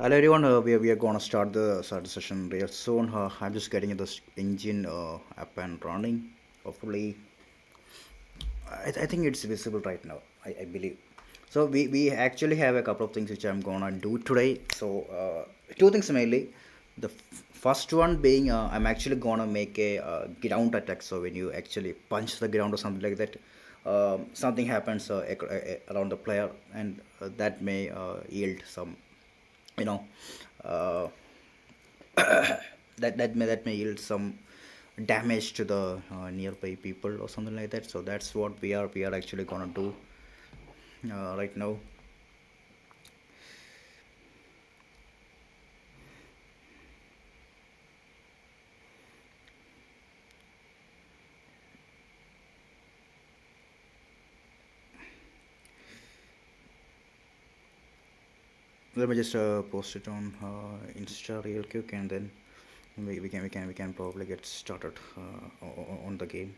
Hello everyone, we are gonna start the session real soon. I'm just getting this engine up and running. Hopefully, I think it's visible right now. I believe. So we actually have a couple of things which I'm gonna do today. So two things mainly. The first one being I'm actually gonna make a ground attack. So when you actually punch the ground or something like that, something happens around the player, and that may yield some, you know. Uh, that may yield some damage to the nearby people or something like that. So that's what we are actually gonna do right now. Let me just post it on Insta real quick, and then we can probably get started on the game.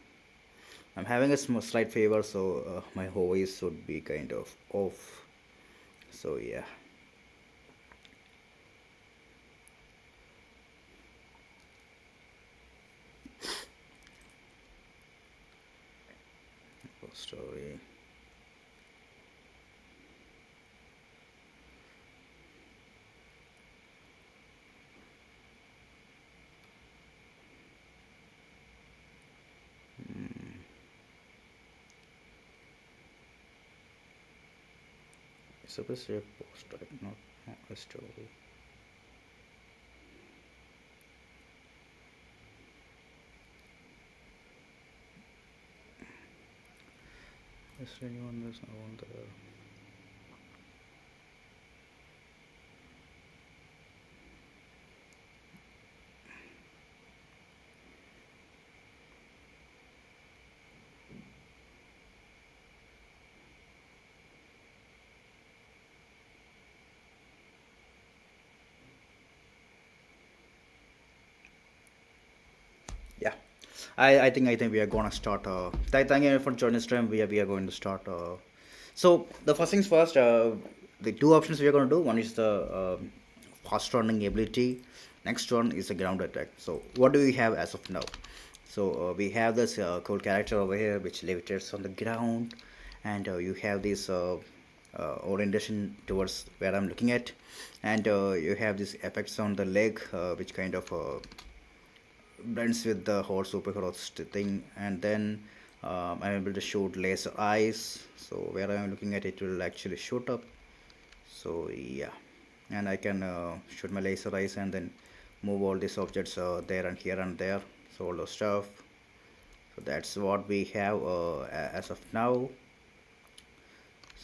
I'm having a slight favor, so my voice would be kind of off. So yeah, story. It's supposed to be a post, right? Not a story. Is there anyone that's not on the yeah. I think we are gonna start. Thank you for joining us. Time we are going to start. So the first things first. The two options we are going to do. One is the fast running ability. Next one is the ground attack. So what do we have as of now? So we have this cool character over here which levitates on the ground, and you have this orientation towards where I'm looking at, and you have these effects on the leg which kind of blends with the whole superhero thing, and then I'm able to shoot laser eyes. So where I'm looking at, it will actually shoot up. So yeah, and I can shoot my laser eyes and then move all these objects there and here and there. So all those stuff. So that's what we have as of now.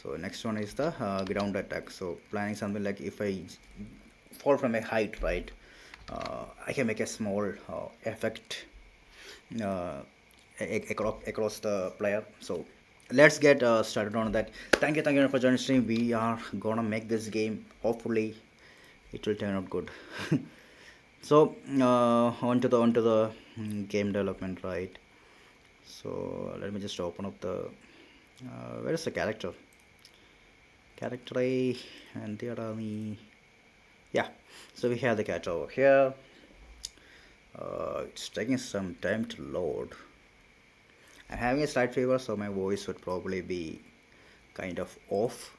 So next one is the ground attack. So planning something like if I fall from a height, right? I can make a small effect uh, across the player. So let's get started on that. Thank you for joining stream. We are gonna make this game. Hopefully, it will turn out good. So onto the game development, right? So let me just open up the where is the character A, and there are the, yeah. So we have the character over here. It's taking some time to load. I'm having a slight fever, so my voice would probably be kind of off.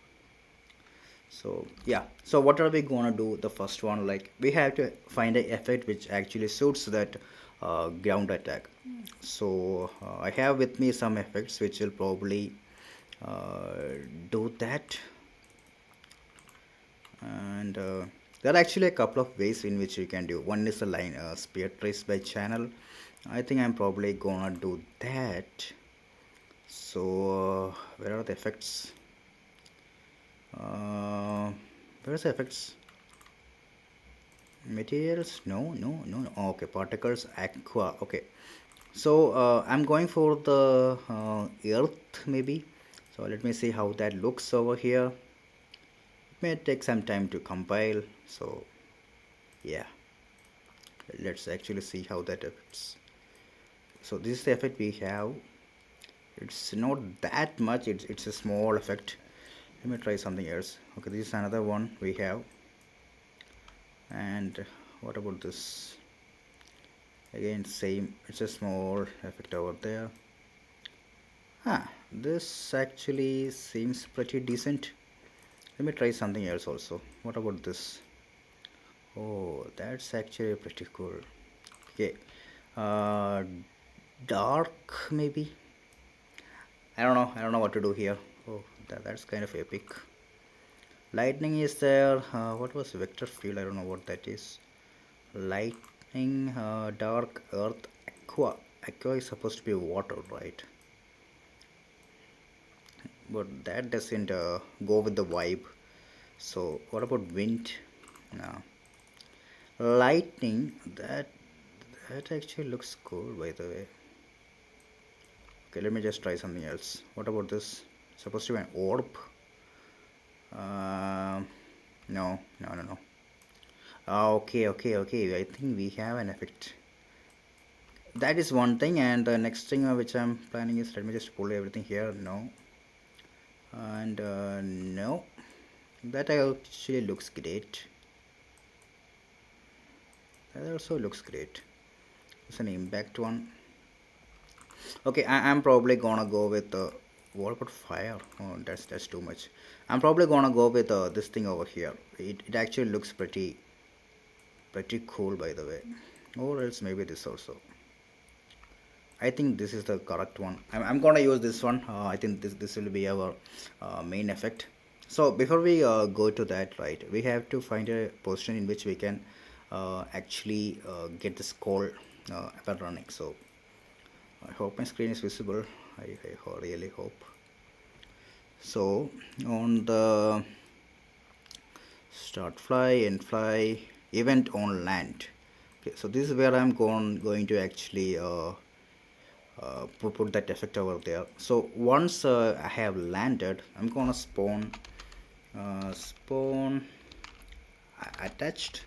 So yeah, so what are we gonna do? The first one, like we have to find a effect which actually suits that ground attack. So I have with me some effects which will probably do that, and there are actually a couple of ways in which you can do. One is the line spear trace by channel. I think I'm probably gonna do that. So where are the effects? uh, where's the effects? Materials, no. Oh, okay, particles, aqua. Okay, so I'm going for the earth maybe. So let me see how that looks over here. It may take some time to compile. So yeah, let's actually see how that affects. So this is the effect we have. It's not that much, it's a small effect. Let me try something else. Okay, this is another one we have. And what about this? Again, same. It's a small effect over there. This actually seems pretty decent. Let me try something else also. What about this? Oh, that's actually pretty cool. Okay, uh, dark maybe. I don't know. I don't know what to do here. Oh, that's kind of epic. Lightning is there. What was vector field? I don't know what that is. Lightning, dark, earth, aqua. Aqua is supposed to be water, right? But that doesn't go with the vibe. So what about wind? No. Lightning. That actually looks cool, by the way. Okay, let me just try something else. What about this? Supposed to be an orb? Um, no, no, no, no. Okay, okay, okay. I think we have an effect. That is one thing, and the next thing which I'm planning is, let me just pull everything here. No, and no, that actually looks great. That also looks great. It's an impact one. Okay, I'm probably gonna go with what about fire? Oh, that's too much. I'm probably gonna go with this thing over here. It actually looks pretty cool, by the way. Or else maybe this also. I think this is the correct one. I'm gonna use this one. I think this will be our main effect. So before we go to that, right, we have to find a position in which we can actually get this call up and running. So I hope my screen is visible. I really hope. So on the start fly and fly event on land. Okay, so this is where I'm going to actually put that effect over there. So once I have landed, I'm gonna spawn attached,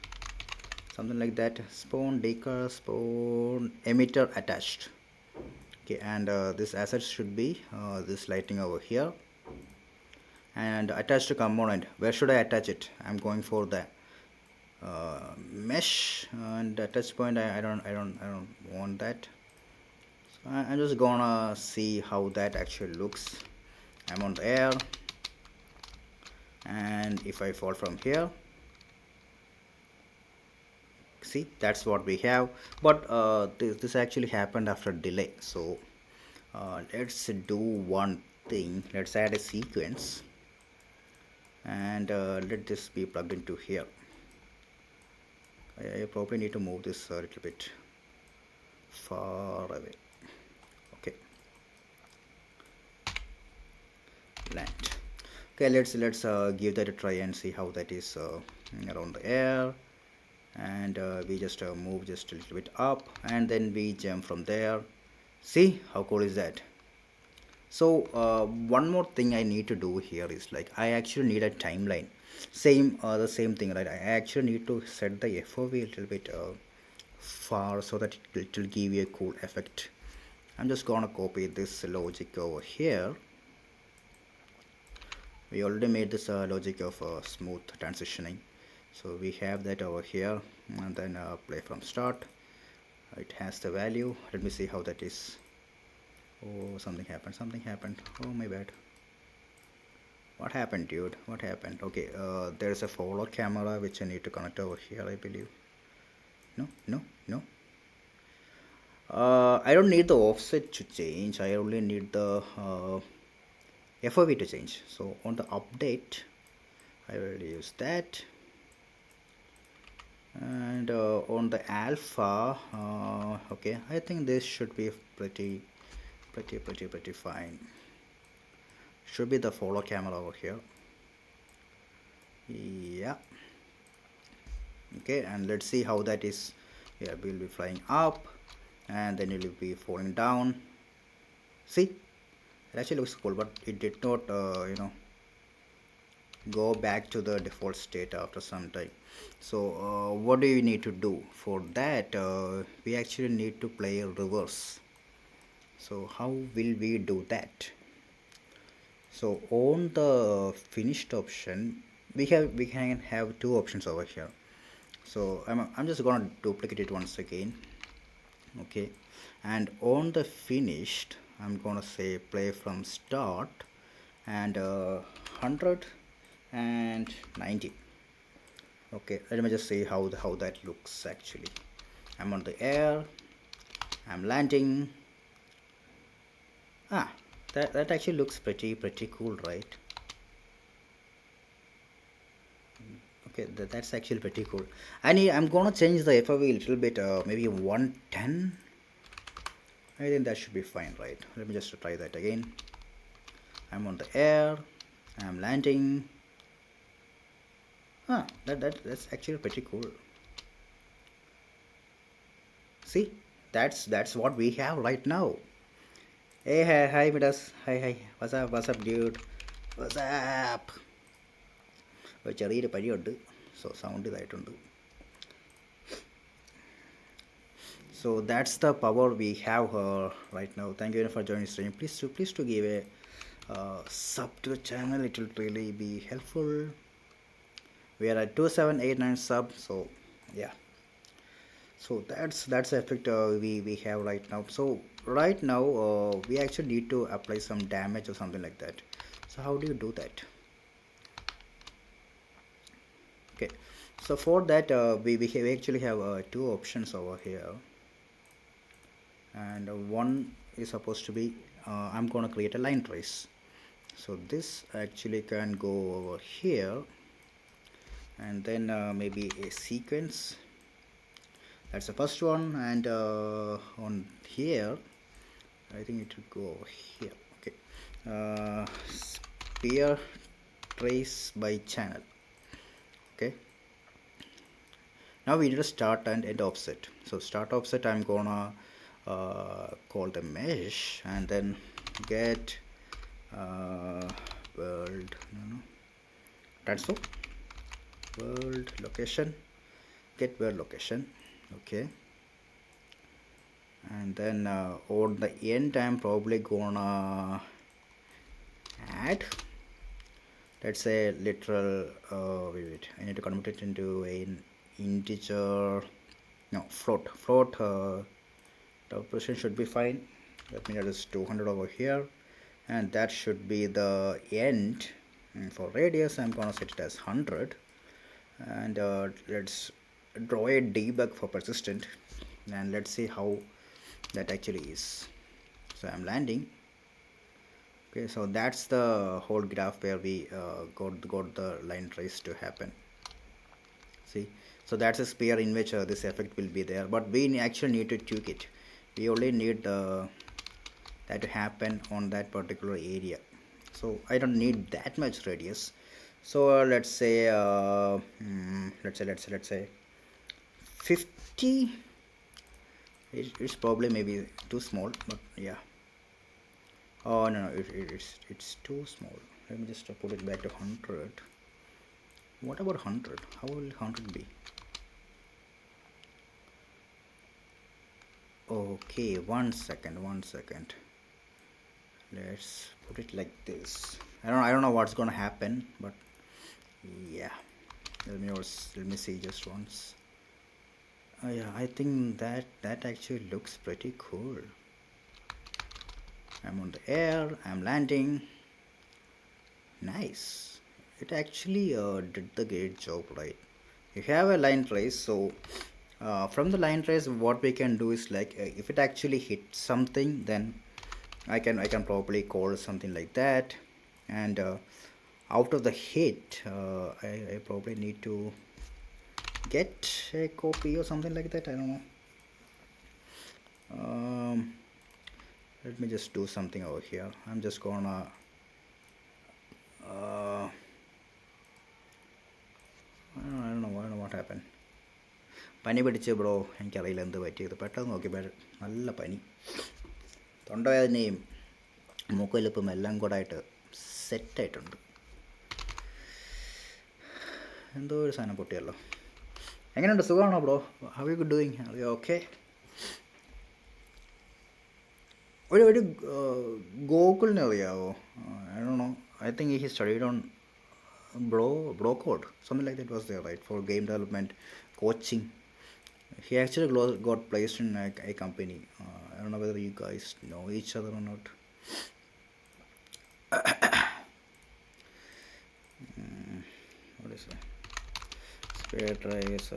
something like that. Spawn decal, spawn emitter attached. Okay, and this asset should be this lighting over here, and attached component. Where should I attach it? I'm going for the mesh and attach point. I don't want that. So I'm just gonna see how that actually looks. I'm on the air, and if I fall from here, see, that's what we have. But this actually happened after delay. So let's do one thing. Let's add a sequence, and let this be plugged into here. I probably need to move this a little bit far away. Okay, land. Okay, let's give that a try and see how that is around the air. And we just move just a little bit up, and then we jump from there. See how cool is that? So one more thing I need to do here is, like, I actually need a timeline. Same the same thing, right? I actually need to set the FOV a little bit far so that it will give you a cool effect. I'm just gonna copy this logic over here. We already made this logic of smooth transitioning, so we have that over here. And then play from start. It has the value. Let me see how that is. Oh, something happened. Oh, my bad. What happened, dude? What happened? Okay, there's a follow camera which I need to connect over here, I believe. No, no, no. I don't need the offset to change. I only need the FOV to change. So on the update, I will use that. And on the alpha, okay, I think this should be pretty fine. Should be the follow camera over here. Yeah. Okay, and let's see how that is. Yeah, we'll be flying up, and then it will be falling down. See, it actually looks cool, but it did not go back to the default state after some time. So what do you need to do for that? We actually need to play a reverse. So how will we do that? So on the finished option, we can have two options over here. So I'm just gonna duplicate it once again. Okay, and on the finished I'm gonna say play from start, and 190. Okay, let me just see how that looks actually. I'm on the air, I'm landing. Ah, that actually looks pretty cool, right? Okay, that's actually pretty cool. I'm gonna change the FOV a little bit, maybe 110. I think that should be fine, right? Let me just try that again. I'm on the air, I'm landing. Ah, that's actually pretty cool. See, that's what we have right now. Hey, hi Midas. Hi. What's up, dude? What's up? ഒരു ചെറിയൊരു പനിയുണ്ട്, so sound ഇതായിട്ടുണ്ട്. So that's the power we have right now. Thank you for joining stream. Please to give a sub to the channel. It will really be helpful. We are at 2789 sub, so yeah. So that's the effect we have right now. So right now we actually need to apply some damage or something like that. So how do you do that? Okay, so for that we actually have two options over here, and one is supposed to be I'm gonna create a line trace. So this actually can go over here, and then maybe a sequence. That's the first one, and on here I think it will go over here. Okay, spear trace by channel. Okay, now we need a start and end offset. So start offset I'm gonna call the mesh, and then get world transform world location, get world location. Okay, and then on the end I'm probably gonna add, let's say, literal wait, I need to convert it into an integer, no, float the should be fine. That means that is 200 over here, and that should be the end. And for radius I'm gonna set it as 100, and let's draw a debug for persistent, and let's see how that actually is. So I'm landing. Okay, so that's the whole graph where we got the line trace to happen. See, so that's a sphere in which this effect will be there, but we actually need to tweak it. We only need that to happen on that particular area, so I don't need that much radius. So let's say 50. It's probably maybe too small, but yeah. Oh no, it's too small. Let me just put it back to 100. What about 100? How will 100 be? Okay, one second. Let's put it like this. I don't know what's gonna happen, but yeah. Let me see just once. Yeah, I think that actually looks pretty cool. I'm on the air, I'm landing. Nice. It actually did the great job, right? You have a line trace, so from the line trace what we can do is like if it actually hits something, then I can probably call something like that, and out of the hit I probably need to get a copy or something like that. I don't know. Let me just do something over here. I'm just gonna I don't know what happened. പനി പിടിച്ച് bro, എനിക്കറിയില്ല എന്ത് പറ്റിയത്. പെട്ടെന്ന് നോക്കിയപ്പോൾ നല്ല പനി, തൊണ്ടവേദനയും മൂക്കൊലിപ്പും എല്ലാം കൂടെ ആയിട്ട് സെറ്റായിട്ടുണ്ട്. എന്തോ ഒരു സാധനം പൊട്ടിയല്ലോ. എങ്ങനെയുണ്ട്, സുഖമാണോ bro? How you doing? Are you okay? ഒരു ഗോകുലിനെ അറിയാവോ? I don't know. I think he studied on bro code, something like that was there, right? For game development coaching. He actually got placed in a company. I don't know whether you guys know each other or not. What is it? Spare trace.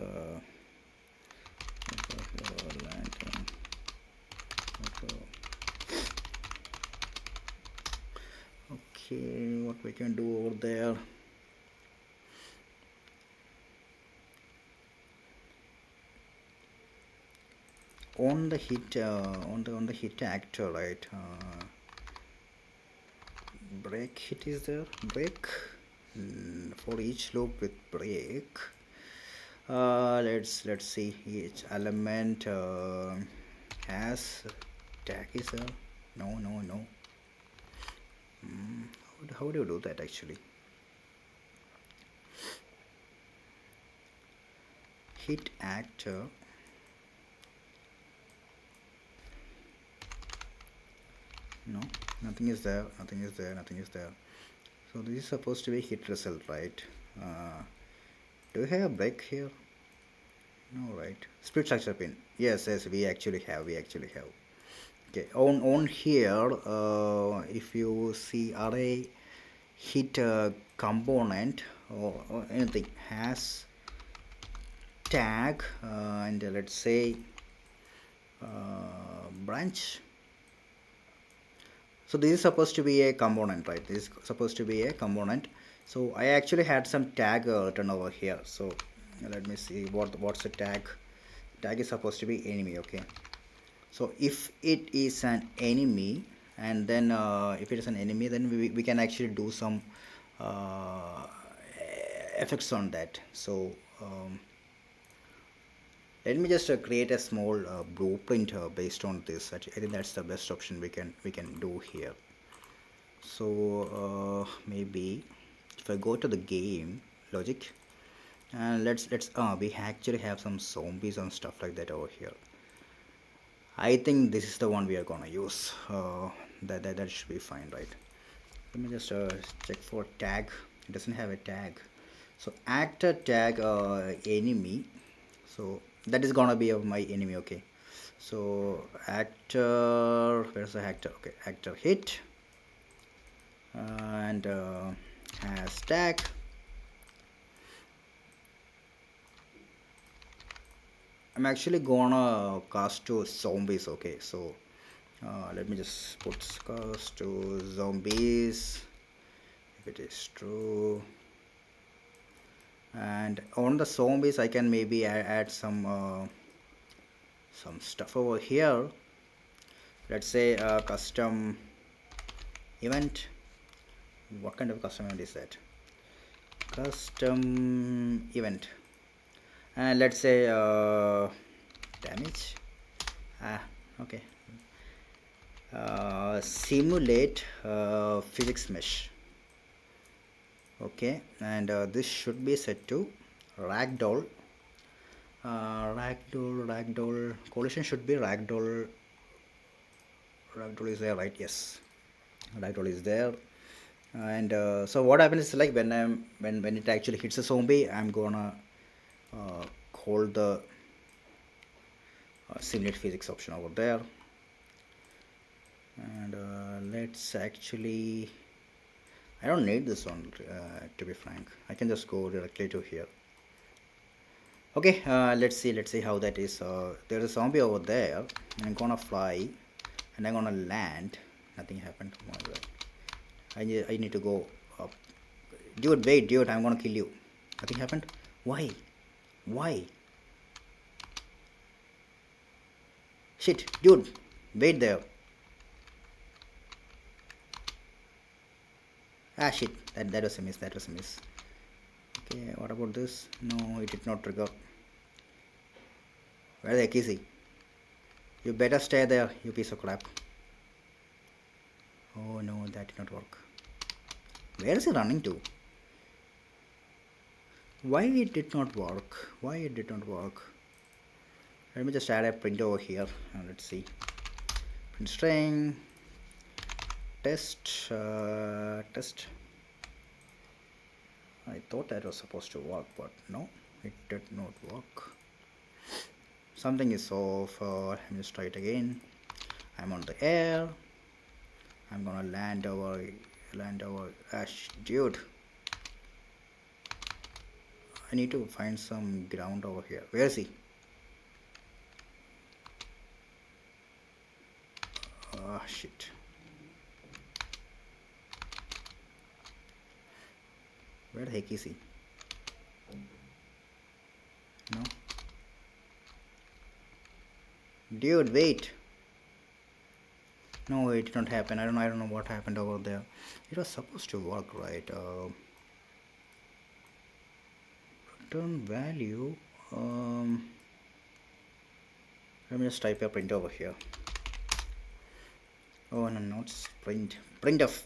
Lantern. Okay, what we can do over there? On the hit, on the hit actor, right? Break hit is there? Break for each loop with break. Let's see. Each element has tag is there? No. How do you do that actually? Hit actor. No, nothing is there. Nothing is there. So this is supposed to be hit result, right? Do we have a break here? No, right? Split structure pin. Yes, we actually have. Okay, on here, if you see array hit component or anything has tag and let's say branch. So this is supposed to be a component, right? This is supposed to be a component. So I actually had some tag written over here. So let me see what's the tag. Tag is supposed to be enemy. Okay, so if it is an enemy, and then if it is an enemy, then we can actually do some effects on that. So let me just create a small blueprint based on this. I think that's the best option we can do here. So maybe if I go to the game logic and let's we actually have some zombies and stuff like that over here. I think this is the one we are gonna use. That should be fine, right? Let me just check for tag. It doesn't have a tag. So actor tag enemy. So that is gonna be of my enemy. Okay. So actor. Where's the actor? Okay, actor hit and has tag. I'm actually gonna cast to zombies. Okay, so let me just put cast to zombies if it is true. And on the zombies I can maybe add some stuff over here. Let's say custom event. What kind of custom event is that? Custom event, and let's say damage. Okay. Simulate physics mesh. Okay, and this should be set to ragdoll. Ragdoll collision should be ragdoll. Ragdoll is there, right? Yes, ragdoll is there. And so what happens is, like, when it actually hits a zombie, I'm gonna hold the simulate physics option over there, and let's actually, I don't need this one to be frank. I can just go directly to here. Okay, let's see how that is. There's a zombie over there. I'm gonna fly and I'm gonna land. Nothing happened. I need to go up. Dude, wait, dude, I'm gonna kill you. Nothing happened. Why? Shit, dude, wait there. Shit, that was a miss. Okay, what about this? No, it did not trigger. Where the heck is he? You better stay there, you piece of crap. Oh no, that did not work. Where is he running to? Why it did not work? Let me just add a print over here and let's see. Print string test. I thought that was supposed to work, but no, It did not work. Something is off. Let me just try it again. I'm on the air. I'm gonna land over. Ash, dude. I need to find some ground over here. Where is he? Oh shit. Where the heck is he? No. Dude, wait. No, it did not happen. I don't know what happened over there. It was supposed to work, right? Return value. Let me just type a print over here. Oh no, not print. Print of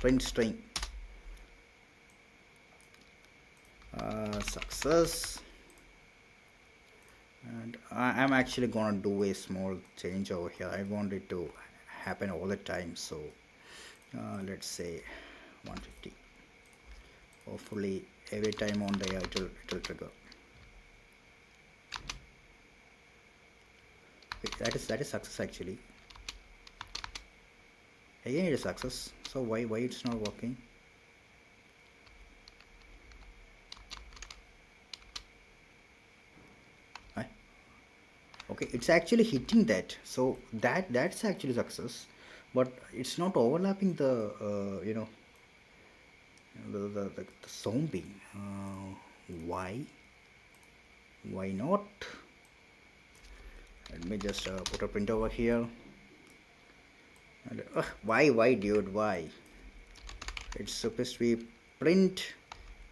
print string. Success. And I'm actually gonna do a small change over here. I want it to happen all the time, so let's say 150. Hopefully every time on the air it will trigger. Wait, that is success actually. Again it is success. So why it's not working? Okay, it's actually hitting that, so that's actually success, but it's not overlapping the the zombie. Why not? Let me just put a print over here. And, why dude, why? It's supposed to be print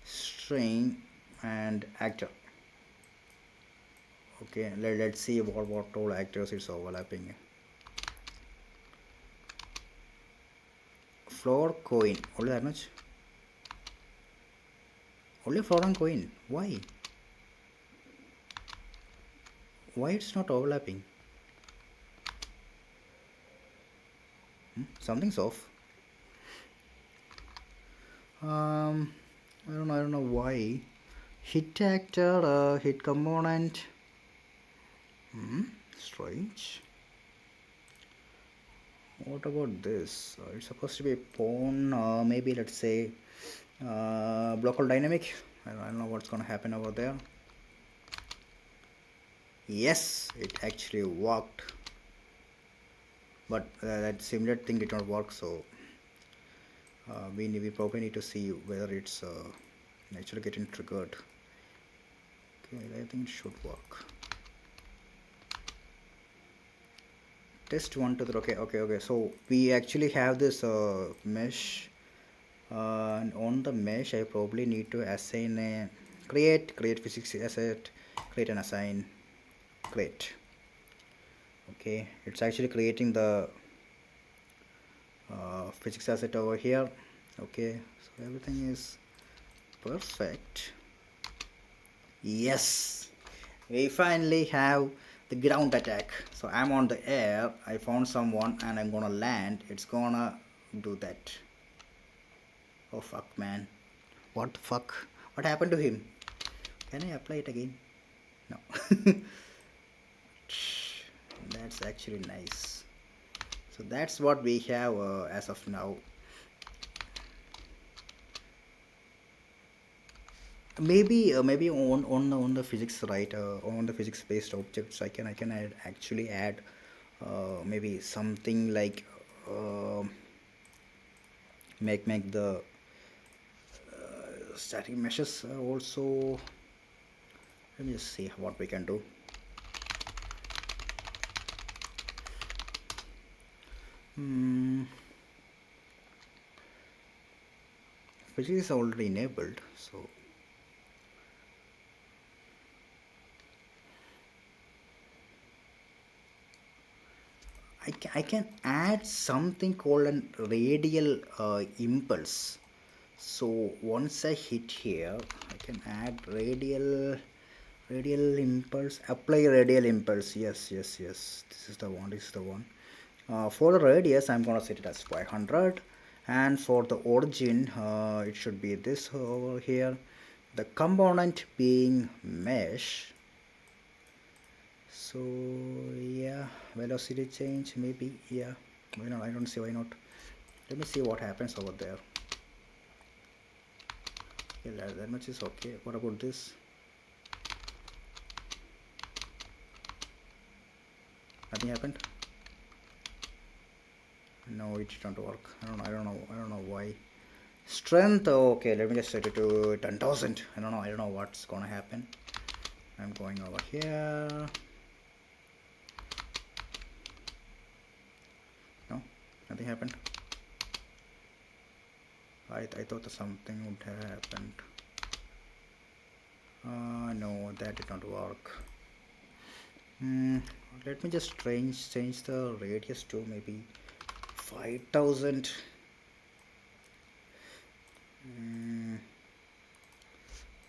string and actor. Okay, let's see what all actors it's overlapping. Floor coin, only that much? Only floor and coin. Why it's not overlapping? Something's off. I don't know why. Hit actor, hit component. Strange. What about this? It's supposed to be a pawn. Maybe let's say local dynamic. I don't know what's gonna happen over there. Yes, it actually worked, but that similar thing did not work. So we probably need to see whether it's actually getting triggered. Okay, I think it should work. Test 1 2 3. Okay, so we actually have this mesh, and on the mesh I probably need to assign a create physics asset, create and assign, create. Okay, it's actually creating the physics asset over here. Okay, so everything is perfect. Yes, we finally have the ground attack. So I'm on the air, I found someone and I'm gonna land. It's gonna do that. Oh fuck, man, what the fuck, what happened to him? Can I apply it again? No. That's actually nice. So that's what we have as of now. Maybe on the physics, right, on the physics based objects I can actually add maybe something like make the static meshes also. Let me just see what we can do. Physics is already enabled, so I can add something called a radial impulse. So once I hit here, I can add radial impulse, apply radial impulse. Yes, this is the one. For the radius I'm gonna set it as 500, and for the origin it should be this over here. the component being mesh. So yeah, velocity change maybe, yeah, why not? I don't see why not. Let me see what happens over there. Yeah, that much is okay. What about this? Nothing happened. No, it didn't work. I don't know why. Strength, okay, let me just set it to 10,000. I don't know what's gonna happen. I'm going over here. No, nothing happened. I thought that something would have happened. No, that did not work. Let me just change the radius to maybe 5,000.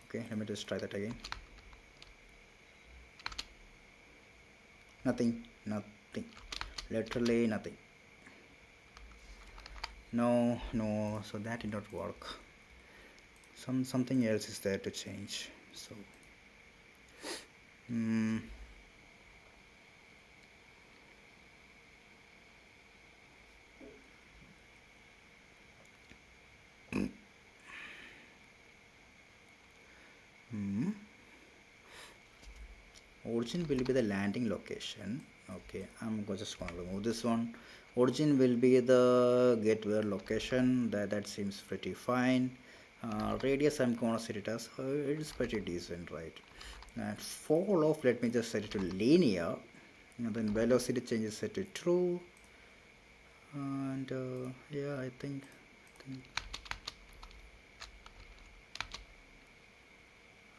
Okay, let me just try that again. Nothing, literally nothing. No, so that did not work. Something else is there to change. So origin will be the landing location. Okay, I'm just going to remove this one. Origin will be the gateway location. That seems pretty fine. Radius I'm gonna set it as it is pretty decent, right? And fall off, let me just set it to linear, and then velocity change is set to true. And yeah, I think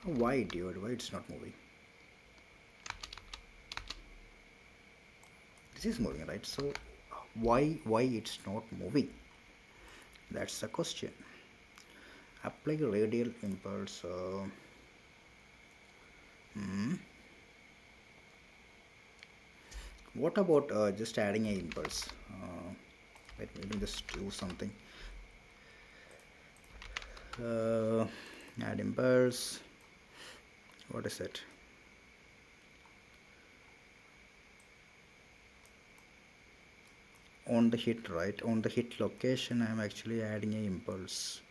why, dude? Why it's not moving? This is moving, right? So why it's not moving? That's the question. Apply radial impulse. What about just adding an impulse? Let me just do something. Add impulse. What is it? On the hit, right? On the hit location, I'm actually adding an impulse.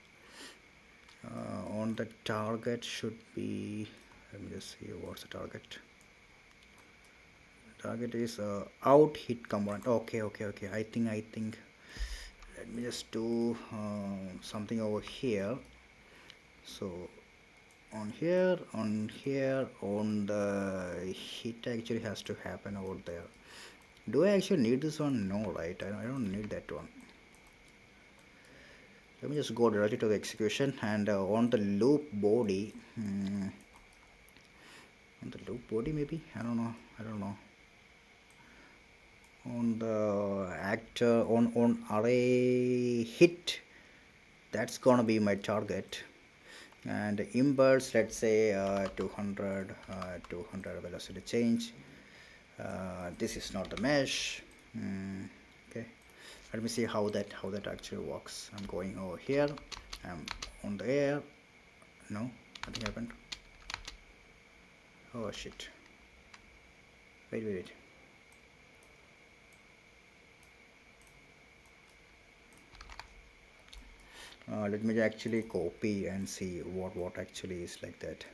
On the target should be, let me just see what's the target. Target is out hit component. Okay. I think let me just do something over here. So on here, on the hit actually has to happen over there. Do I actually need this one? No, right? I don't need that one. Let me just go directly to the execution, and on the loop body, on the loop body maybe, I don't know. On the actor, on array hit, that's gonna be my target. And impulse, let's say 200 velocity change. This is not the mesh. Okay, let me see how that actually works. I'm going over here. I'm on the air. No, nothing happened. Oh shit. Wait. Let me actually copy and see what actually is like that.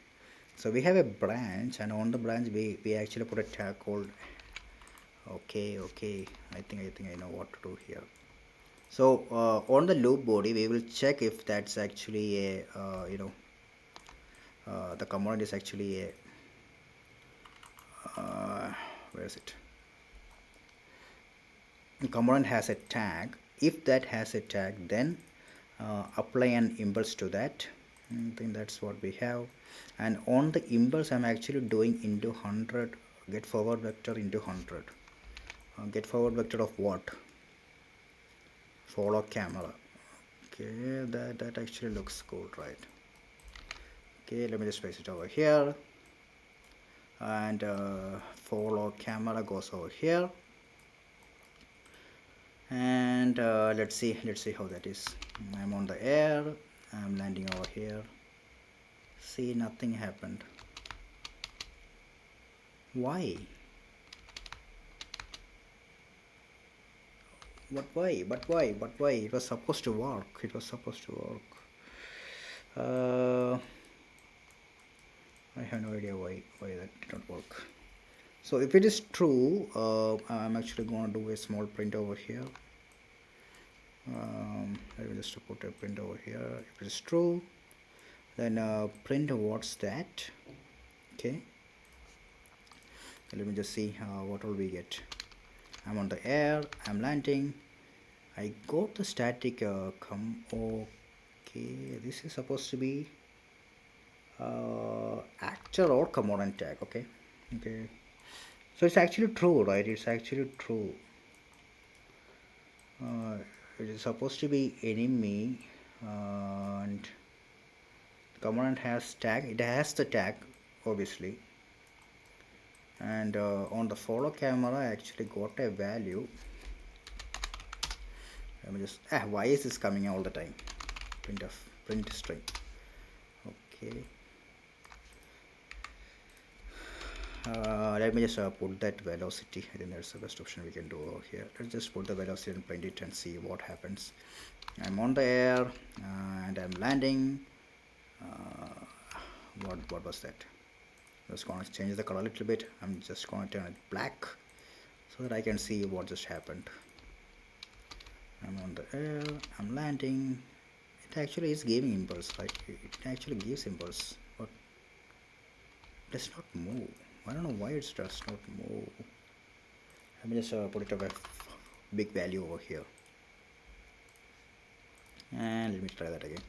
So we have a branch, and on the branch we actually put a tag called okay. I think I know what to do here. So on the loop body we will check if that's actually a the component is actually a where is it? The component has a tag. If that has a tag, then apply an impulse to that. I think that's what we have. And on the impulse I'm actually doing into 100 get forward vector into 100. Get forward vector of what? Follow camera. Okay, that actually looks cool, right? Okay, let me just place it over here, and follow camera goes over here, and let's see how that is. I'm on the air, I'm landing over here. See, nothing happened. Why? But why? But why? But why? It was supposed to work. It was supposed to work. I have no idea why that did not work. So if it is true, I'm actually going to do a small print over here. Let me just put a print over here. If it is true, then print what's that. Okay, let me just see what will we get. I'm on the air, I'm landing, I got the static come. Okay, this is supposed to be actor or component tag. Okay, okay, so it's actually true, right? It's actually true. uh, it is supposed to be enemy, and component has tag. It has the tag, obviously. And on the follow camera I actually got a value. Let me just why is this coming all the time? Print string. Okay, let me just put that velocity. I think that's the best option we can do over here. Let's just put the velocity and print it and see what happens. I'm on the air and I'm landing. What was that? Just gonna change the color a little bit. I'm just gonna turn it black so that I can see what just happened. I'm on the air, I'm landing. It actually is giving impulse, right? It actually gives impulse, but it does not move. I don't know why it does not move. Let me just put it a big value over here. And let me try that again.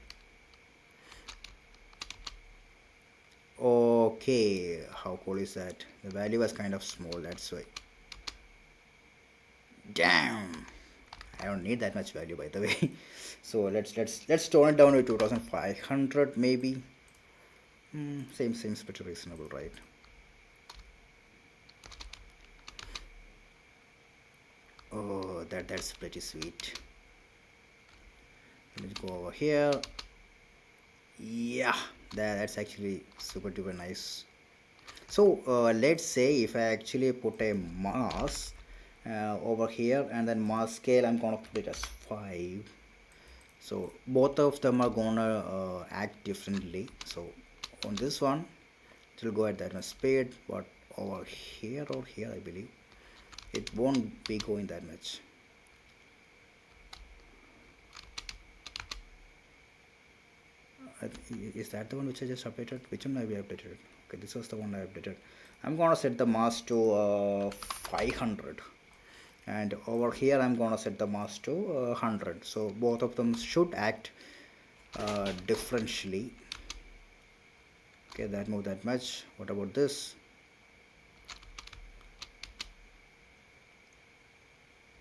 Okay, how cool is that? The value was kind of small, that's why. Damn, I don't need that much value, by the way. So let's tone it down to 2500 maybe. Seems pretty reasonable, right? Oh, that's pretty sweet. Let me go over here. Yeah, that's actually super duper nice. So let's say if I actually put a mask over here, and then mask scale I'm gonna put it as 5. So both of them are gonna act differently. So on this one it will go at that much speed, but over here or here I believe it won't be going that much. Is that the one which I just updated? Which one have I updated? Okay, this was the one I updated. I'm gonna set the mask to 500, and over here I'm gonna set the mask to 100. So both of them should act differentially. Okay, that moved that much. What about this?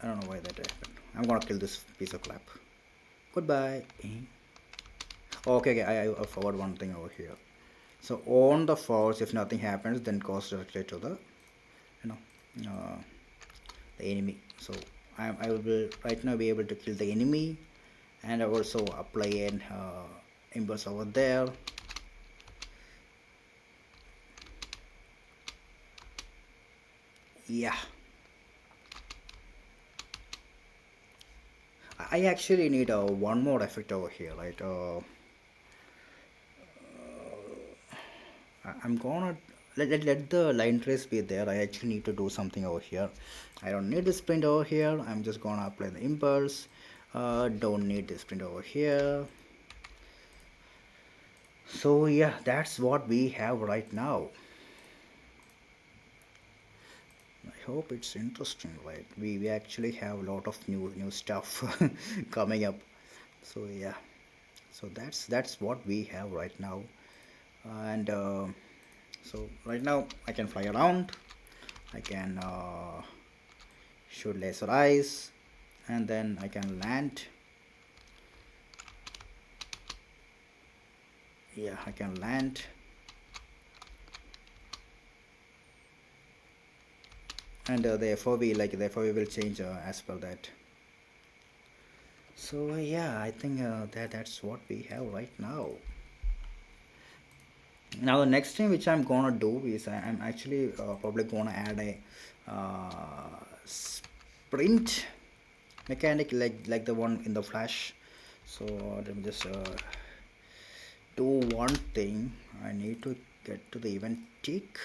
I don't know why that happened. I'm gonna kill this piece of crap. Goodbye. Okay, I forgot one thing over here. So on the false, if nothing happens, then goes directly to the the enemy. So I will right now be able to kill the enemy, and I also apply an impulse over there. Yeah, I actually need one more effect over here, right? I'm gonna let the line trace be there. I actually need to do something over here. I don't need this print over here. I'm just gonna apply the impulse. Don't need this print over here. So yeah, that's what we have right now. I hope it's interesting, right? We actually have a lot of new stuff coming up. So yeah, so that's what we have right now. And so right now I can fly around, I can shoot laser eyes, and then I can land. Yeah, I can land, and the FOV will change as per that. So yeah, I think that's what we have right now. Now the next thing which I'm gonna do is I'm actually probably gonna add a sprint mechanic like the one in the Flash. So let me just do one thing. I need to get to the event tick,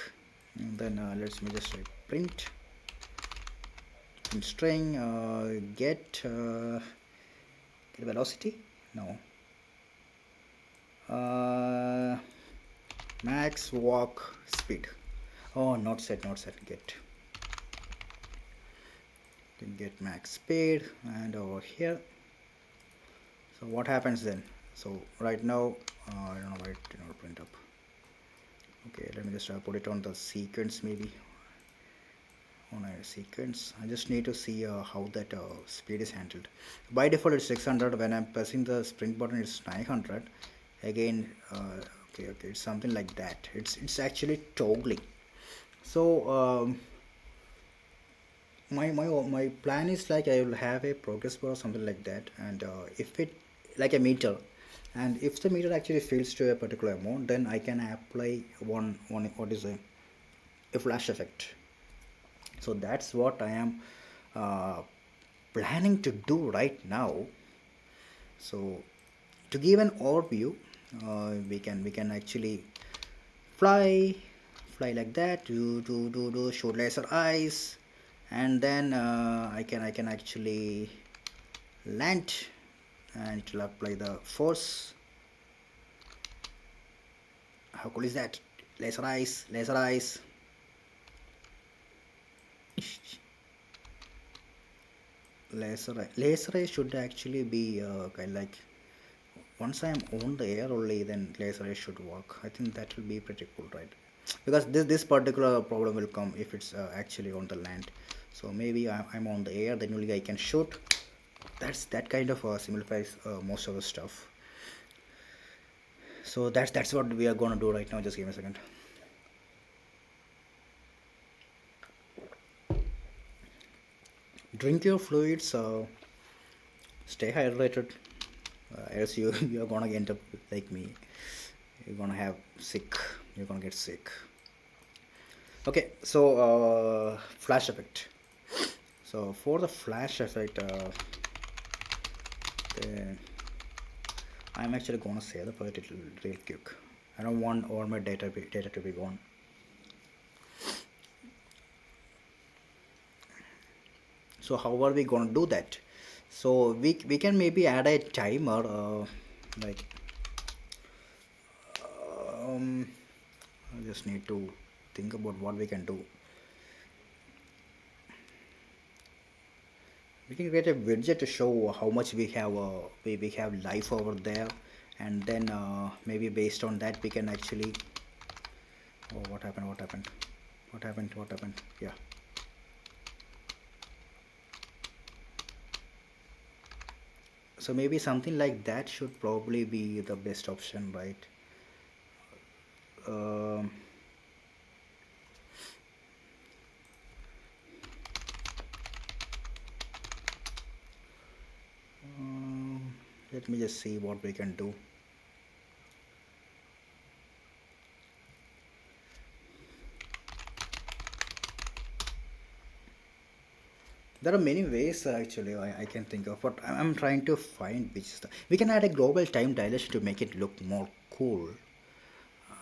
and then let's me just print string get velocity. No. Uh, Max walk speed. Oh, not set. Get max speed, and over here. So what happens then? So right now, I don't know why it did not print up. Okay, let me just put it on the sequence, maybe on a sequence. I just need to see how that speed is handled. By default it's 600. When I'm pressing the sprint button it's 900 again. Okay, it's something like that. It's actually toggling. So my plan is like I will have a progress bar or something like that, and if it like a meter, and if the meter actually fills to a particular amount, then I can apply one what is a flash effect. So that's what I am uh, planning to do right now. So to give an overview, we can actually fly like that, do shoot laser eyes, and then I can actually land, and it will apply the force. How cool is that? Laser eyes. Laser eye should actually be kind of like once I am on the air only, then laser eye should work. I think that will be pretty cool, right? Because this particular problem will come if it's actually on the land. So maybe I'm on the air, then only I can shoot. That kind of simplifies most of the stuff. So that's what we are gonna do right now. Just give me a second. Drink your fluids. Stay hydrated. Else you're gonna end up like me. You're gonna have sick. You're gonna get sick. Okay, so flash effect. So for the flash effect, I'm actually gonna say the part real quick. I don't want all my data to be gone. So how are we gonna do that? So we can maybe add a timer, like I just need to think about what we can do. We can create a widget to show how much we have we have life over there, and then maybe based on that we can actually. Oh, what happened? Yeah. So maybe something like that should probably be the best option, right? um, let me just see what we can do. There are many ways actually I can think of, but I'm trying to find which is the. We can add a global time dilation to make it look more cool.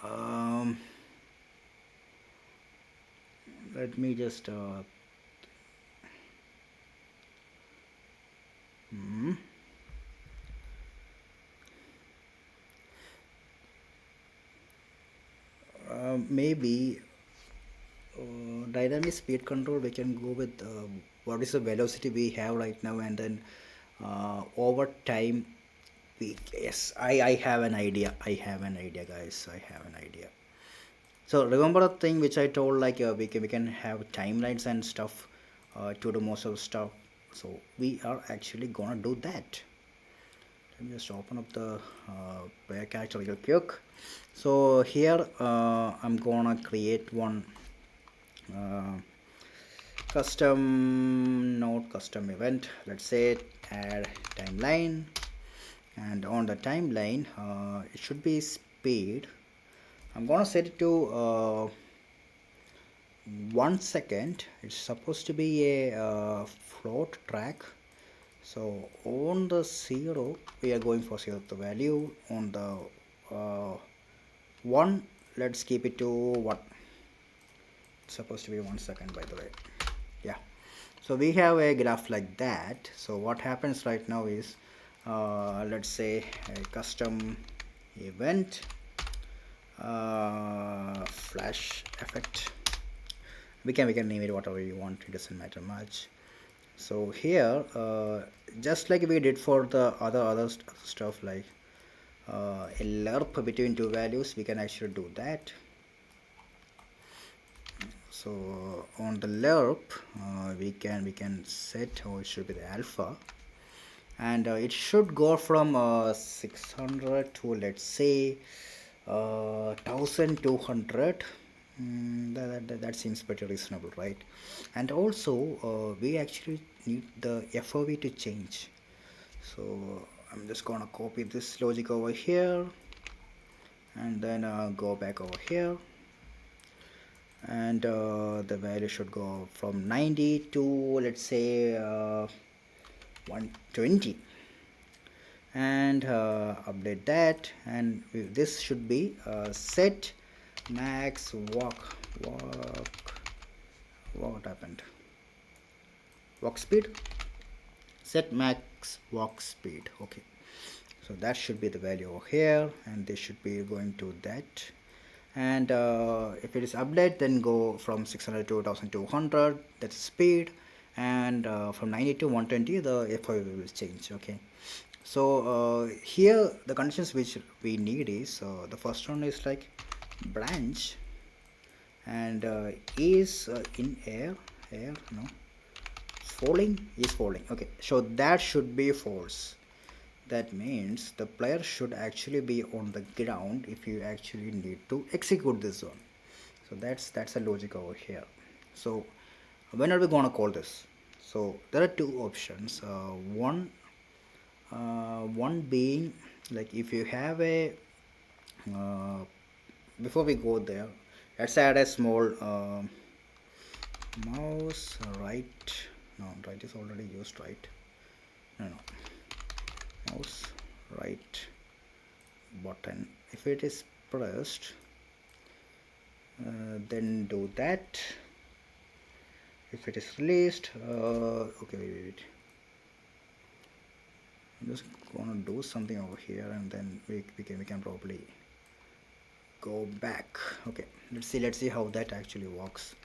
Um, Let me just. Hmm. Maybe dynamic speed control. We can go with what is the velocity we have right now, and then over time. Yes, I have an idea. Guys. I have an idea. So remember the thing which I told, like we can have timelines and stuff to do most of the stuff. So we are actually gonna do that. Let me just open up the player character real quick. So here I'm gonna create one uh, custom event. Let's say add timeline, and on the timeline it should be speed. I'm gonna set it to 1 second. It's supposed to be a float track. So on the 0 we are going for 0 the value. On the 1, let's keep it to 1. It's supposed to be 1 second, by the way. Yeah, so we have a graph like that. So what happens right now is, let's say a custom event flash effect. We can name it whatever you want, it doesn't matter much. So here, just like we did for the other stuff, like a lerp between two values, we can actually do that. So on the lerp, we can set, or it should be the alpha, and it should go from 600 to, let's say, 1200. That seems pretty reasonable, right? And also we actually need the FOV to change. So I'm just gonna copy this logic over here, and then go back over here, and the value should go from 90 to, let's say, 120, and update that. And this should be set max walk. What happened? Walk speed. Set max walk speed. Okay, so that should be the value over here, and this should be going to that. And if it is update, then go from 600 to 1200, that's speed, and from 90 to 120 the FOV will change. Okay, so here the conditions which we need is, the first one is like branch, and is in air no, falling is falling. Okay, so that should be false. That means the player should actually be on the ground if you actually need to execute this zone. So that's a logic over here. So when are we gonna call this? So there are two options. One being, like, if you have a before we go there, let's add a small mouse right. No, right is already used, right? No, mouse right button. If it is pressed, then do that. If it is released, okay, wait. I'm just gonna do something over here, and then we can probably go back. Okay, let's see how that actually works.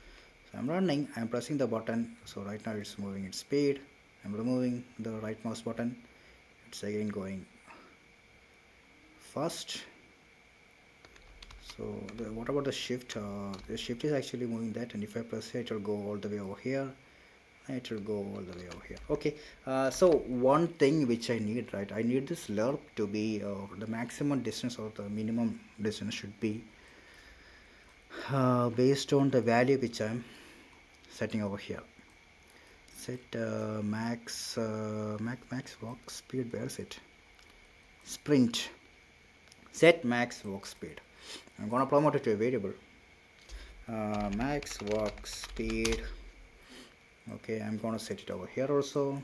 So I'm running, I'm pressing the button, so right now it's moving its speed. I'm removing the right mouse button, it's again going fast. So what about the shift? The shift is actually moving that, and if I press it, it will go all the way over here. It will go all the way over here. Okay, so one thing which I need, right? I need this lerp to be the maximum distance or the minimum distance should be based on the value which I'm setting over here. Set max walk speed. Where is it? Sprint. Set max walk speed. I'm gonna promote it to a variable. Max walk speed. Okay, I'm gonna set it over here also,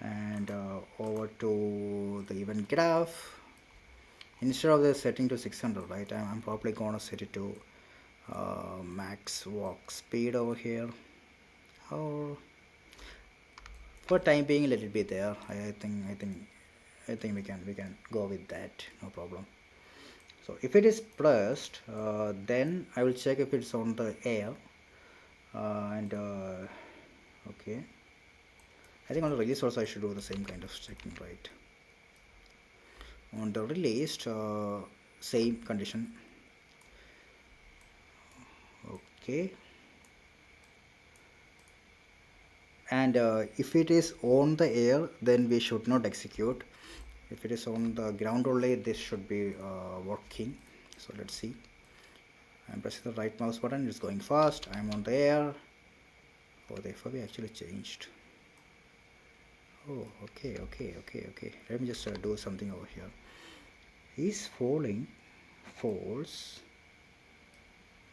and over to the event graph. Instead of the setting to 600, right, I'm probably gonna set it to max walk speed over here, or for time being let it be there. I think we can go with that, no problem. So if it is pressed, then I will check if it's on the air, and okay, I think on the release also I should do the same kind of checking, right? On the released, same condition. Okay, and if it is on the air, then we should not execute. If it is on the ground only, this should be working. So let's see. I'm pressing the right mouse button, it's going fast. I'm on the air. Oh, the FOV actually changed. Oh, okay. Let me just do something over here. He's falling false.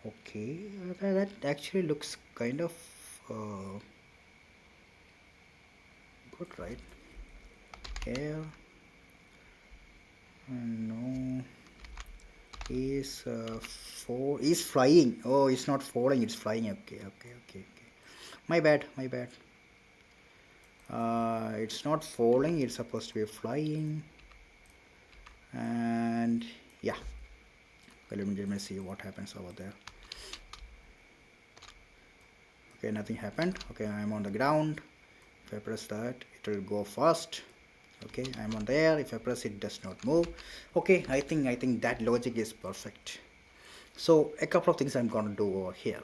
Okay, that actually looks kind of good, right? Here, no, is is flying. Oh, it's not falling, it's flying. Okay, okay, okay, okay. My bad, my bad. It's not falling, it's supposed to be flying. And yeah, okay, let me see what happens over there. Okay, nothing happened. Okay, I'm on the ground. If I press that, it will go fast. Okay, I'm on there. If I press it, does not move. Okay, I think that logic is perfect. So a couple of things I'm gonna do over here.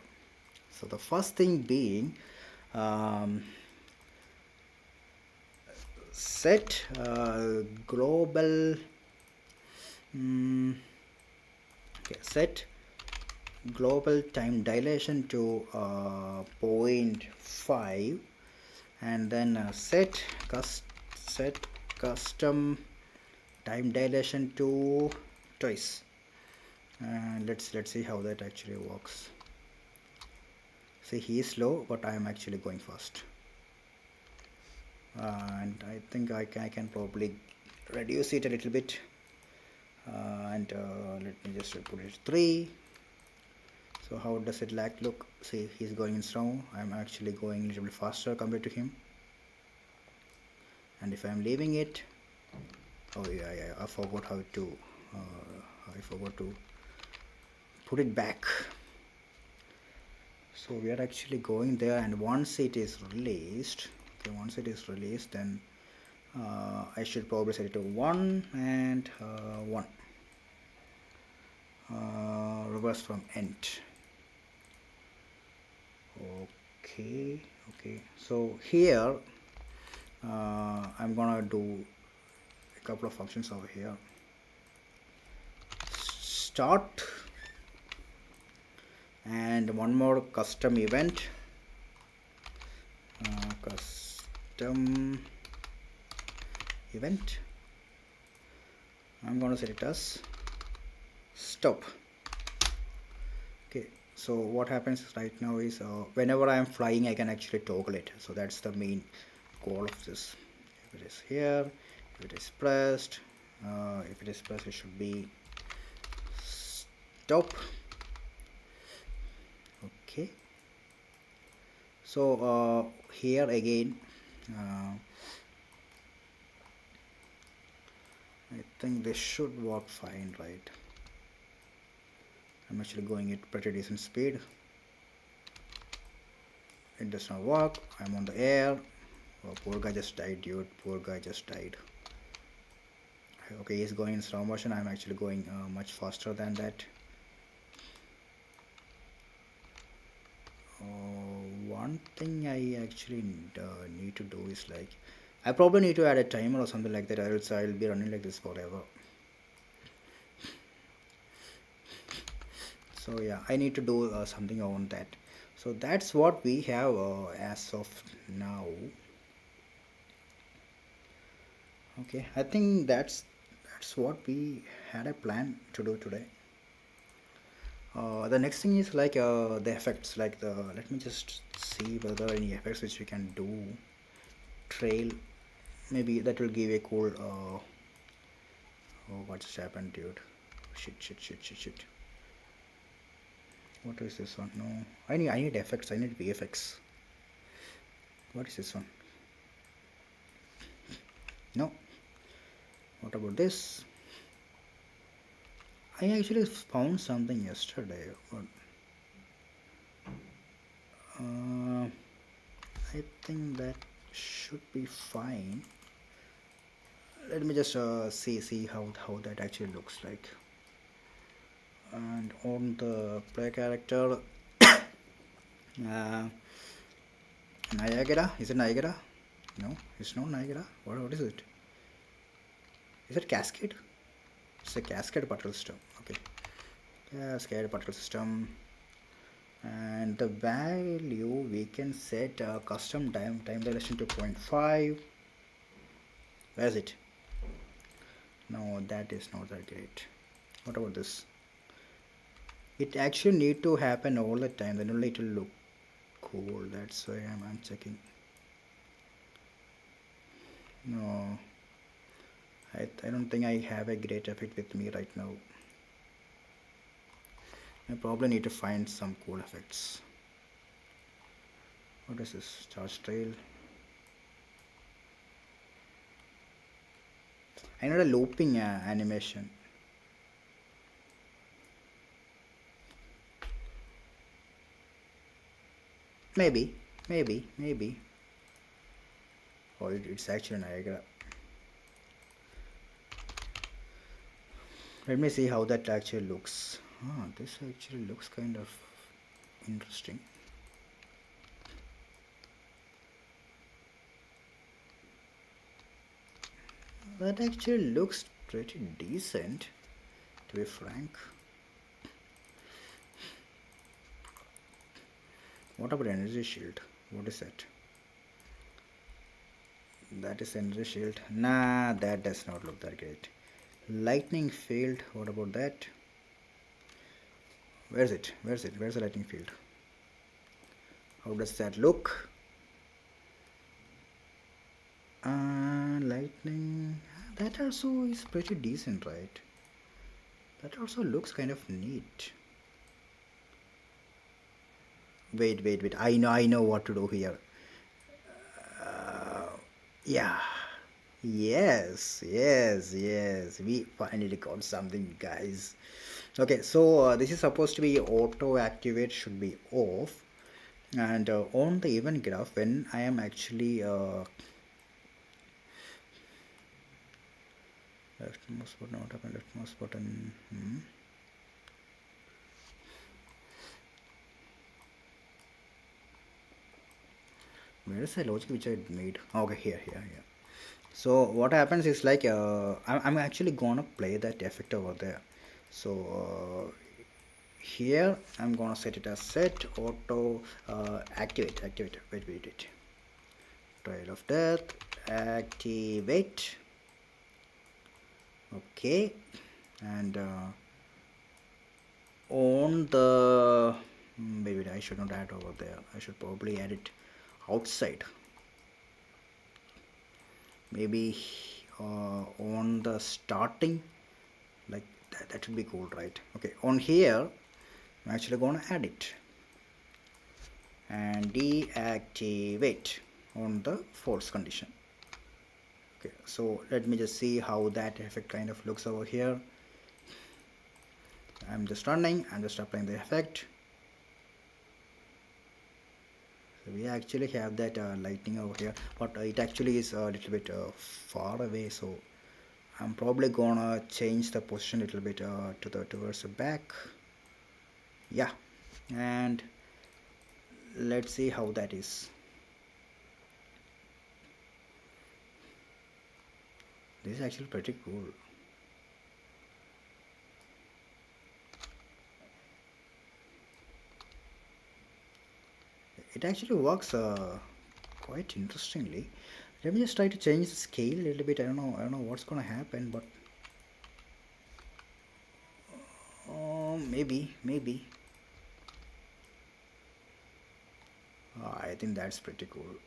So the first thing being, um, set global okay, set global time dilation to 0.5, and then set custom time dilation to twice, and let's see how that actually works. See, he is slow, but I am actually going fast, and I think I can probably reduce it a little bit, and let me just put it 3. So how does it like look? See, he's going in slow. I'm actually going a little bit faster compared to him. And if I'm leaving it, oh yeah, I forgot how to put it back. So we are actually going there, and once it is released, okay, once it is released, then I should probably set it to 1 and 1. Reverse from end. Okay, so here I'm gonna do a couple of functions over here. Start, and one more custom event, I'm gonna set it as stop. Okay, so what happens right now is whenever I am flying, I can actually toggle it. So that's the main goal of this. If it is here, if it is pressed, it should be stop. Okay, so here again, I think this should work fine, right? I'm actually going at pretty decent speed. It does not work. I'm on the air. Oh, poor guy just died, dude. Poor guy just died. Okay, he's going in slow motion. I'm actually going much faster than that. One thing I actually need to do is like, I probably need to add a timer or something like that, or else I'll be running like this forever. So yeah, I need to do something on that. So that's what we have as of now. Okay, I think that's what we had a plan to do today. The next thing is like the effects, like let me just see whether any effects which we can do. Trail, maybe that will give a cool oh, what just happened, dude? Shit. What is this one? No, I need effects. I need VFX. What is this one? No. What about this? I actually found something yesterday, but I think that should be fine. Let me just see how that actually looks like. And on the play character, Niagara. Is it Niagara? No, it's not Niagara. What is it? Is it Cascade? It's a Cascade particle system. Okay, Cascade particle system. And the value we can set custom time dilation to 0.5. Where is it? No, that is not that great. What about this? It actually need to happen all the time, then only it will look cool. That's why I'm checking. No, I don't think I have a great effect with me right now. I probably need to find some cool effects. What is this? Charge trail. I need a looping animation. Maybe, maybe. Oh, it's actually Niagara. Let me see how that actually looks. Ah, this actually looks kind of interesting. That actually looks pretty decent, to be frank. What about energy shield? What is that? That is energy shield. Nah, that does not look that great. Lightning field. What about that? Where's it? Where's it? Where's the lightning field? How does that look? Lightning. That also is pretty decent, right? That also looks kind of neat. Wait. I know what to do here. Yeah. Yes. We finally got something, guys. Okay, so this is supposed to be auto activate, should be off. And on the event graph, when I am actually leftmost button, what happened? Leftmost button. Where is the logic which I made? Okay, here. So what happens is like I'm actually gonna play that effect over there. So here I'm gonna set it as set auto activate. Wait. Trail of death activate. Okay, and on the maybe I should not add over there. I should probably add it outside. Maybe on the starting, like that would be cool, right? Okay, on here I'm actually gonna add it and deactivate on the false condition. Okay, so let me just see how that effect kind of looks over here. I'm just applying the effect. So we actually have that lightning over here, but it actually is a little bit far away, so I'm probably gonna change the position a little bit towards the back. Yeah, and let's see how that is. This is actually pretty cool. It actually works quite interestingly. Let me just try to change the scale a little bit. I don't know what's gonna happen, but maybe. I think that's pretty cool.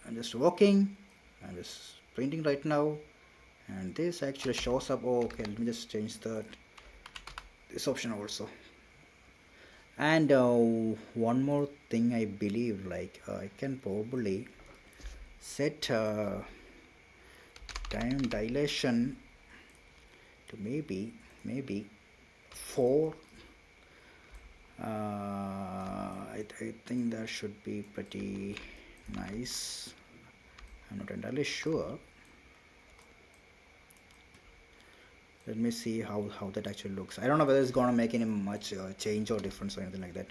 I'm just walking. I'm just printing right now, and this actually shows up. Oh, okay, let me just change this option also. And one more thing, I believe, like I can probably set time dilation to maybe 4. I think that should be pretty nice. I'm not entirely sure. Let me see how that actually looks. I don't know whether it's gonna make any much change or difference or anything like that.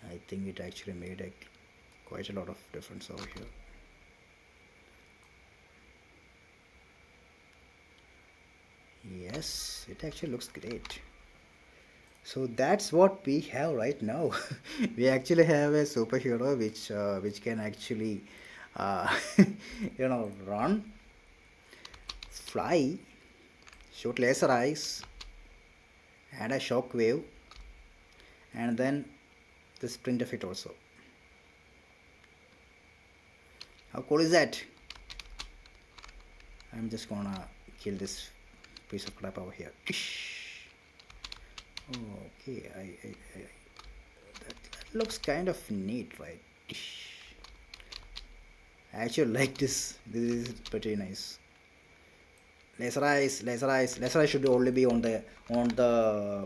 I think it actually made quite a lot of difference over here. Yes, it actually looks great. So that's what we have right now. We actually have a superhero which can actually run, fly, shoot laser eyes, add a shock wave, and then this print effect also. How cool is that? I'm just gonna kill this piece of crap over here. Okay, that looks kind of neat, right? I actually like this. This is pretty nice. Laser eyes, laser eyes, laser eyes should only be on the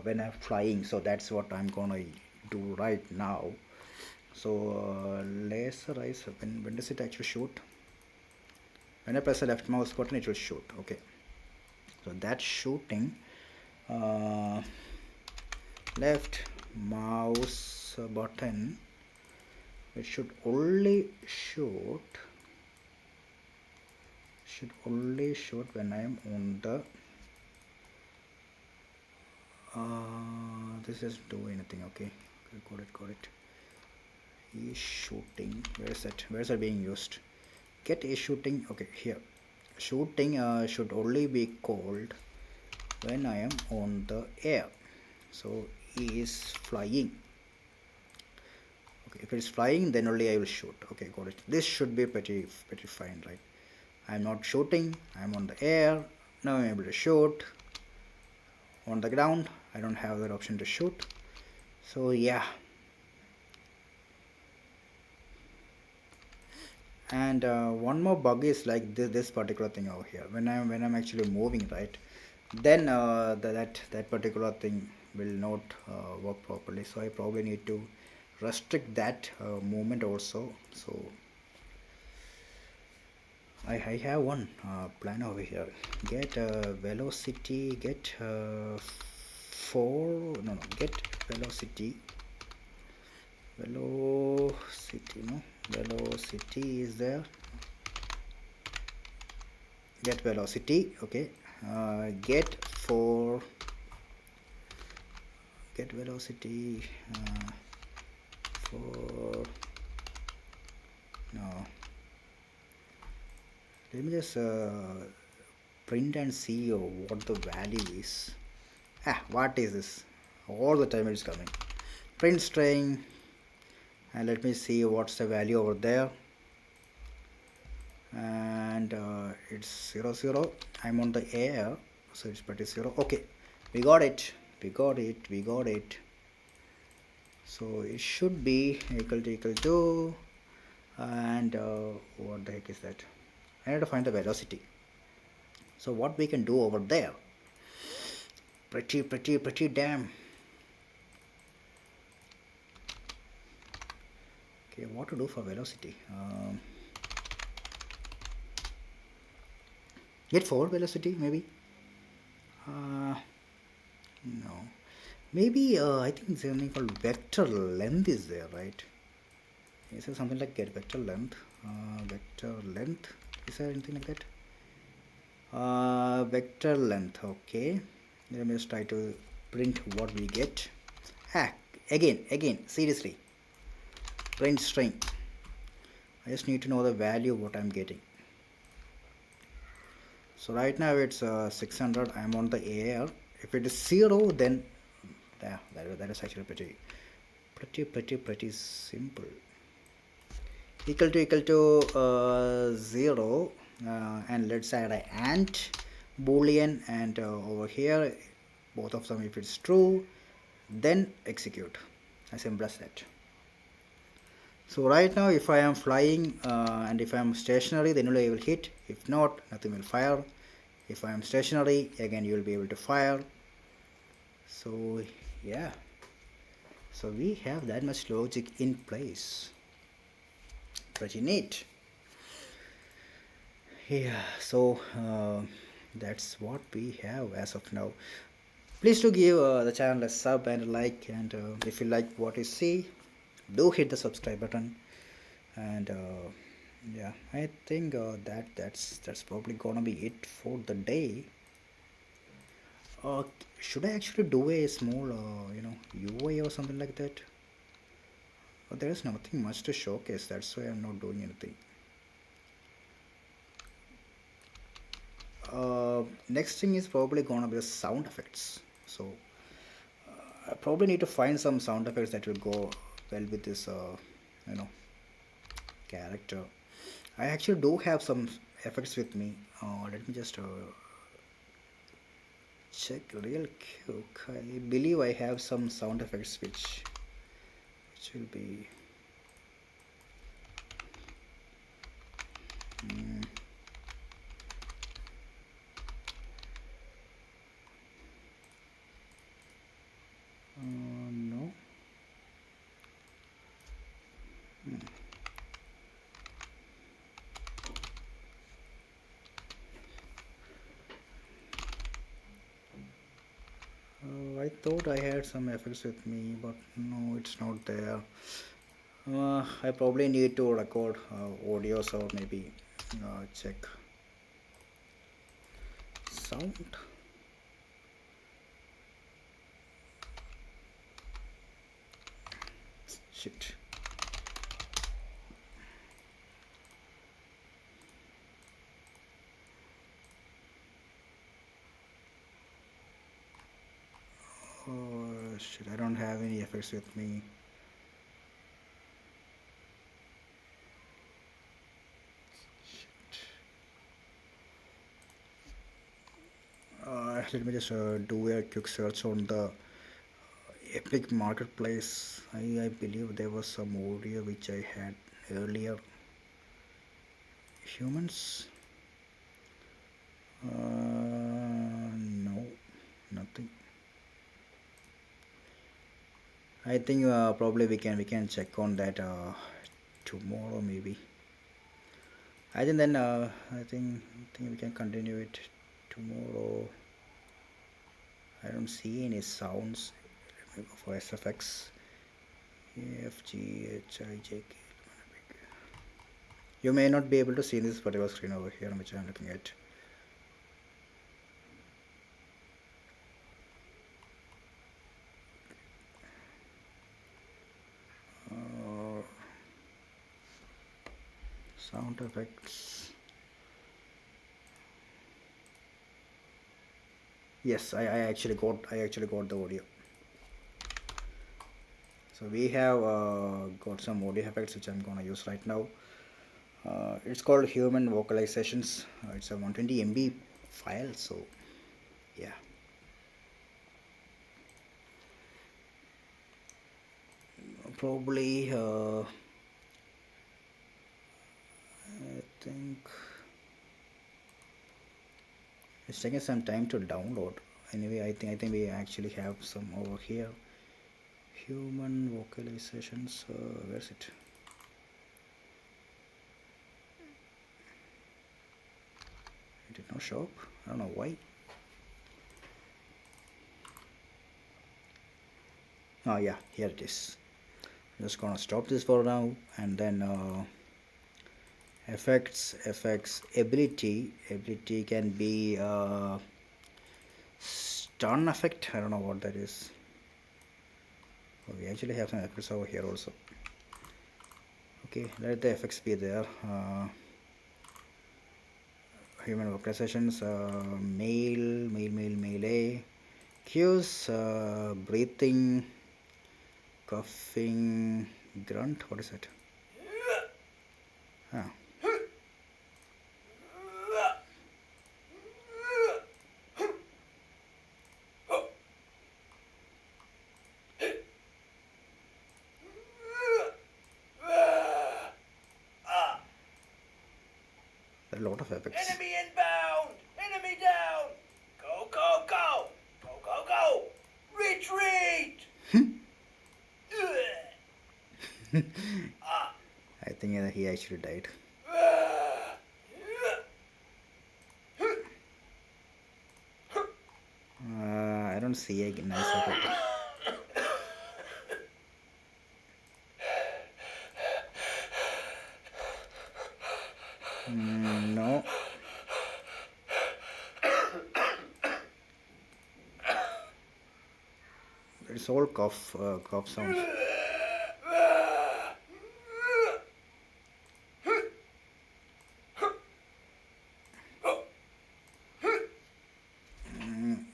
when I'm flying. So that's what I'm gonna do right now. So laser eyes. When does it actually shoot? When I press the left mouse button, it will shoot. Okay. So that's shooting. Left mouse button. It should only shoot when I am on the this doesn't do anything. Okay, got it. Is shooting, where is that being used? Get is shooting. Okay, here shooting should only be called when I am on the air. So is flying. Okay, if it's flying, then only I will shoot. Okay, got it. This should be pretty fine, right? I'm not shooting, I'm on the air. Now I'm able to shoot. On the ground, I don't have that option to shoot. So yeah. And one more bug is like this particular thing over here. When I'm actually moving, right, then that particular thing will not work properly. So I probably need to restrict that movement also. So I have one plan over here. Get velocity. Get get velocity. Velocity is there. Get velocity. Okay. Get velocity for no. Let me just print and see what the value is. What is this? All the time it's coming. Print string, and let me see what's the value over there. And it's 0. I'm on the air, so it's pretty 0. Okay, we got it. So it should be equal to and what the heck is that? I need to find the velocity. So what we can do over there? Pretty damn. Okay, what to do for velocity? Get forward velocity maybe. No, maybe I think something called vector length is there, right? Is there something like get vector length? Is there anything like that? Vector length. Okay, let me just try to print what we get. Again, seriously, print string. I just need to know the value of what I'm getting. So right now it's 600. I'm on the air. If it is 0, then that is actually pretty simple. Equal to 0, and let's add an ant boolean, and over here both of them, if it's true, then execute. As simple as that. So right now if I am flying and if I am stationary, then only I will hit. If not, nothing will fire. If I am stationary, again you will be able to fire. So yeah, so we have that much logic in place. Pretty neat. Yeah, so that's what we have as of now. Please do give the channel a sub and a like, and if you like what you see, do hit the subscribe button. And yeah, I think that's probably gonna be it for the day. Should I actually do a small UI or something like that? There is nothing much to showcase, that's why I'm not doing anything. Next thing is probably gonna be the sound effects. So I probably need to find some sound effects that will go well with this, you know, character. I actually do have some effects with me. Let me just check real quick. I believe I have some sound effects which will be. Mm, no. Hmm. I thought I had some effects with me, but no, it's not there. I probably need to record audios or maybe check sound. Shit. Oh shit, I don't have any effects with me. Shit. Let me just do a quick search on the Epic Marketplace. I believe there was some audio which I had earlier. Humans? No, nothing. I think probably we can check on that tomorrow maybe. I think then I think we can continue it tomorrow. I don't see any sounds. Let me go for SFX. EFGHIJK. You may not be able to see this particular screen over here which I'm looking at. Uh, Sound effects. Yes, I actually got the audio. So we have got some audio effects which I'm gonna use right now. It's called human vocalizations. It's a 120 MB file, so yeah. Probably I think it's taking some time to download. Anyway, I think we actually have some over here. Human vocalizations. Where's it? It did not show up. I don't know why. Oh yeah, here it is. I'm just gonna stop this for now and then effects ability can be stun effect. I don't know what that is. Oh, we actually have some effects over here also. Okay, let the effects be there. Human vocalizations, melee, cues, breathing, coughing, grunt. What is it? Ah. There are a lot of effects. Enemy inbound! Enemy down! Go, go, go! Go, go, go! Retreat! I think he actually died. I don't see a nice effect. No. It's all cough sounds.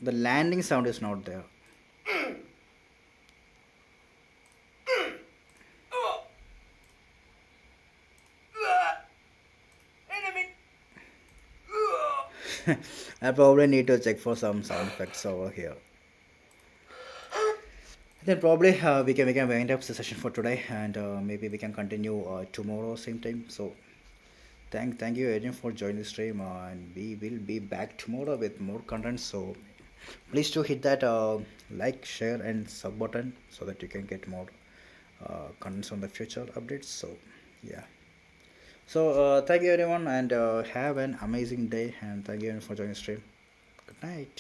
The landing sound is not there. Oh, ah, enemy. Oh. I probably need to check for some sound effects over here. Then probably we can wind up the session for today, and maybe we can continue tomorrow same time. So thank you Adrian for joining the stream, and we will be back tomorrow with more content. So please do hit that like, share, and sub button so that you can get more contents on the future updates. So yeah. So thank you everyone, and have an amazing day, and thank you for joining the stream. Good night.